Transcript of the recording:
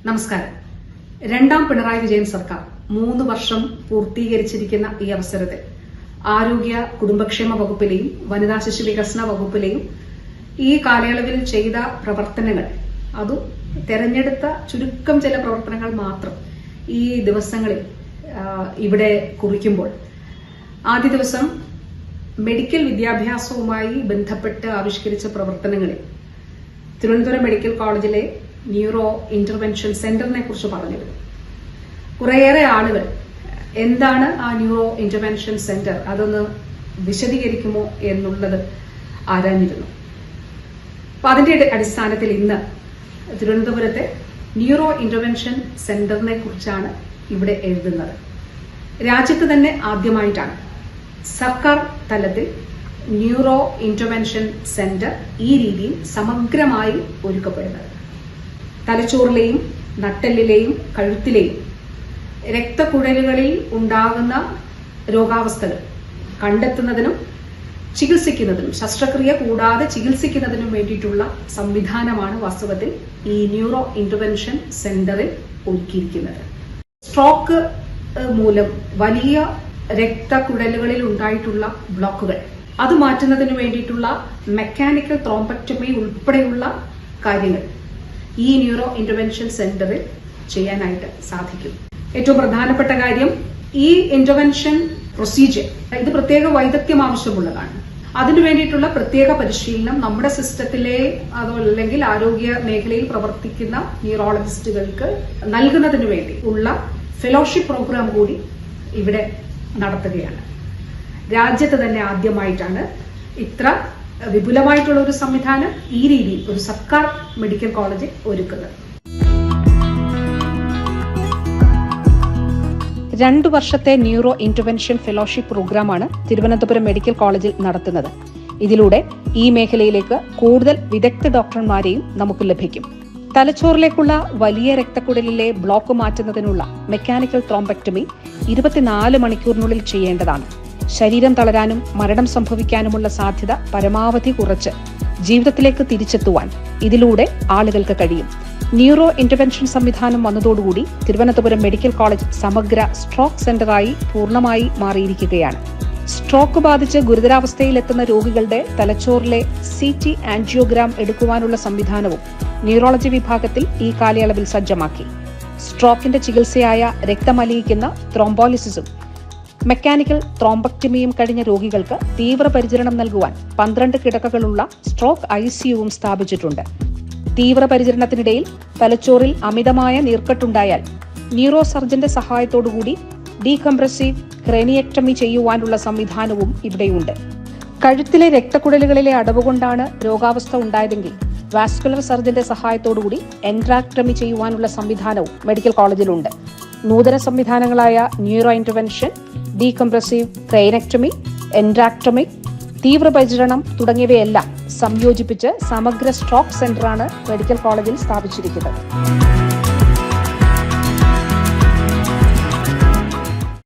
നമസ്കാരം. രണ്ടാം പിണറായി വിജയൻ സർക്കാർ 3 വർഷം പൂർത്തീകരിച്ചിരിക്കുന്ന ഈ അവസരത്തിൽ ആരോഗ്യ കുടുംബക്ഷേമ വകുപ്പിലെയും വനിതാ ശിശു വികസന വകുപ്പിലെയും ഈ കാലയളവിൽ ചെയ്ത പ്രവർത്തനങ്ങൾ, അതും തെരഞ്ഞെടുത്ത ചുരുക്കം ചില പ്രവർത്തനങ്ങൾ മാത്രം ഈ ദിവസങ്ങളിൽ ഇവിടെ കുറിക്കുമ്പോൾ, ആദ്യ ദിവസം മെഡിക്കൽ വിദ്യാഭ്യാസവുമായി ബന്ധപ്പെട്ട് ആവിഷ്കരിച്ച പ്രവർത്തനങ്ങളിൽ തിരുവനന്തപുരം മെഡിക്കൽ കോളേജിലെ ന്യൂറോ ഇന്റർവെൻഷൻ സെന്ററിനെ കുറിച്ച് പറഞ്ഞിരുന്നു. കുറേയേറെ ആളുകൾ എന്താണ് ആ ന്യൂറോ ഇന്റർവെൻഷൻ സെന്റർ, അതൊന്ന് വിശദീകരിക്കുമോ എന്നുള്ളത് ആരാഞ്ഞിരുന്നു. അപ്പൊ അതിന്റെ അടിസ്ഥാനത്തിൽ ഇന്ന് തിരുവനന്തപുരത്തെ ന്യൂറോ ഇന്റർവെൻഷൻ സെന്ററിനെ കുറിച്ചാണ് ഇവിടെ എഴുതുന്നത്. രാജ്യത്ത് തന്നെ ആദ്യമായിട്ടാണ് സർക്കാർ തലത്തിൽ ന്യൂറോ ഇന്റർവെൻഷൻ സെന്റർ ഈ രീതിയിൽ സമഗ്രമായി ഒരുക്കപ്പെടുന്നത്. തലച്ചോറിലെയും നട്ടെല്ലിലെയും കഴുത്തിലെയും രക്തക്കുഴലുകളിൽ ഉണ്ടാകുന്ന രോഗാവസ്ഥകൾ കണ്ടെത്തുന്നതിനും ചികിത്സിക്കുന്നതിനും, ശസ്ത്രക്രിയ കൂടാതെ ചികിത്സിക്കുന്നതിനും വേണ്ടിയിട്ടുള്ള സംവിധാനമാണ് വാസ്തവത്തിൽ ഈ ന്യൂറോ ഇന്റർവെൻഷൻ സെന്ററിൽ ഒരുക്കിയിരിക്കുന്നത്. സ്ട്രോക്ക് മൂലം വലിയ രക്തക്കുഴലുകളിൽ ഉണ്ടായിട്ടുള്ള ബ്ലോക്കുകൾ അത് മാറ്റുന്നതിന് വേണ്ടിയിട്ടുള്ള മെക്കാനിക്കൽ ത്രോംബക്ടമി ഉൾപ്പെടെയുള്ള കാര്യങ്ങൾ ഈ ന്യൂറോ ഇന്റർവെൻഷൻ സെന്ററിൽ ചെയ്യാനായിട്ട് സാധിക്കും. ഏറ്റവും പ്രധാനപ്പെട്ട കാര്യം, ഈ ഇന്റർവെൻഷൻ പ്രൊസീജിയർ ഇത് പ്രത്യേക വൈദഗ്ധ്യം ആവശ്യമുള്ളതാണ്. അതിനു വേണ്ടിയിട്ടുള്ള പ്രത്യേക പരിശീലനം നമ്മുടെ സിസ്റ്റത്തിലെ അതല്ലെങ്കിൽ ആരോഗ്യ മേഖലയിൽ പ്രവർത്തിക്കുന്ന ന്യൂറോളജിസ്റ്റുകൾക്ക് നൽകുന്നതിന് വേണ്ടി ഉള്ള ഫെലോഷിപ്പ് പ്രോഗ്രാം കൂടി ഇവിടെ നടത്തുകയാണ്. രാജ്യത്ത് തന്നെ ആദ്യമായിട്ടാണ് ഇത്ര വിപുലമായിട്ടുള്ള ഒരു സംവിധാനം ഈ രീതിയിൽ ഒരു സർക്കാർ മെഡിക്കൽ കോളേജിൽ ഒരുക്കുന്നത്. 2 വർഷത്തെ ന്യൂറോ ഇന്റർവെൻഷൻ ഫെലോഷിപ്പ് പ്രോഗ്രാമാണ് തിരുവനന്തപുരം മെഡിക്കൽ കോളേജിൽ നടത്തുന്നത്. ഇതിലൂടെ ഈ മേഖലയിലേക്ക് കൂടുതൽ വിദഗ്ധ ഡോക്ടർമാരെയും നമുക്ക് ലഭിക്കും. തലച്ചോറിലേക്കുള്ള വലിയ രക്തക്കുഴലിലെ ബ്ലോക്ക് മാറ്റുന്നതിനുള്ള മെക്കാനിക്കൽ ത്രോംബക്ടമി 24 മണിക്കൂറിനുള്ളിൽ ചെയ്യേണ്ടതാണ്. ശരീരം തളരാനും മരണം സംഭവിക്കാനുമുള്ള സാധ്യത പരമാവധി കുറച്ച് ജീവിതത്തിലേക്ക് തിരിച്ചെത്തുവാൻ ഇതിലൂടെ ആളുകൾക്ക് കഴിയും. ന്യൂറോ ഇന്റർവെൻഷൻ സംവിധാനം വന്നതോടുകൂടി തിരുവനന്തപുരം മെഡിക്കൽ കോളേജ് സമഗ്ര സ്ട്രോക്ക് സെന്ററായി പൂർണ്ണമായി മാറിയിരിക്കുകയാണ്. സ്ട്രോക്ക് ബാധിച്ച് ഗുരുതരാവസ്ഥയിലെത്തുന്ന രോഗികളുടെ തലച്ചോറിലെ CT ആൻജിയോഗ്രാം എടുക്കുവാനുള്ള സംവിധാനവും ന്യൂറോളജി വിഭാഗത്തിൽ ഈ കാലയളവിൽ സജ്ജമാക്കി. സ്ട്രോക്കിന്റെ ചികിത്സയായ രക്തമലിയിക്കുന്ന ത്രോംബോലിസിസും മെക്കാനിക്കൽ ത്രോംബക്ടമിയും കഴിഞ്ഞ രോഗികൾക്ക് തീവ്രപരിചരണം നൽകുവാൻ 12 കിടക്കകളുള്ള സ്ട്രോക്ക് ICUവും സ്ഥാപിച്ചിട്ടുണ്ട്. തീവ്രപരിചരണത്തിനിടയിൽ തലച്ചോറിൽ അമിതമായ നീർക്കെട്ടുണ്ടായാൽ ന്യൂറോ സർജന്റെ സഹായത്തോടുകൂടി ഡീകംപ്രസീവ് ക്രേനിയക്ടമി ചെയ്യുവാനുള്ള സംവിധാനവും ഇവിടെയുണ്ട്. കഴുത്തിലെ രക്തക്കുഴലുകളിലെ അടവുകൊണ്ടാണ് രോഗാവസ്ഥ ഉണ്ടായതെങ്കിൽ വാസ്കുലർ സർജന്റെ സഹായത്തോടുകൂടി എൻട്രാക്ടമി ചെയ്യുവാനുള്ള സംവിധാനവും മെഡിക്കൽ കോളേജിലുണ്ട്. നൂതന സംവിധാനങ്ങളായ ന്യൂറോ ഇന്റർവെൻഷൻ, ഡീകംപ്രസീവ് ക്രേനക്ടമി, എൻട്രാക്ടമി, തീവ്രപരിചരണം തുടങ്ങിയവയെല്ലാം സംയോജിപ്പിച്ച് സമഗ്ര സ്ട്രോക്ക് സെന്ററാണ് മെഡിക്കൽ കോളേജിൽ സ്ഥാപിച്ചിരിക്കുന്നത്.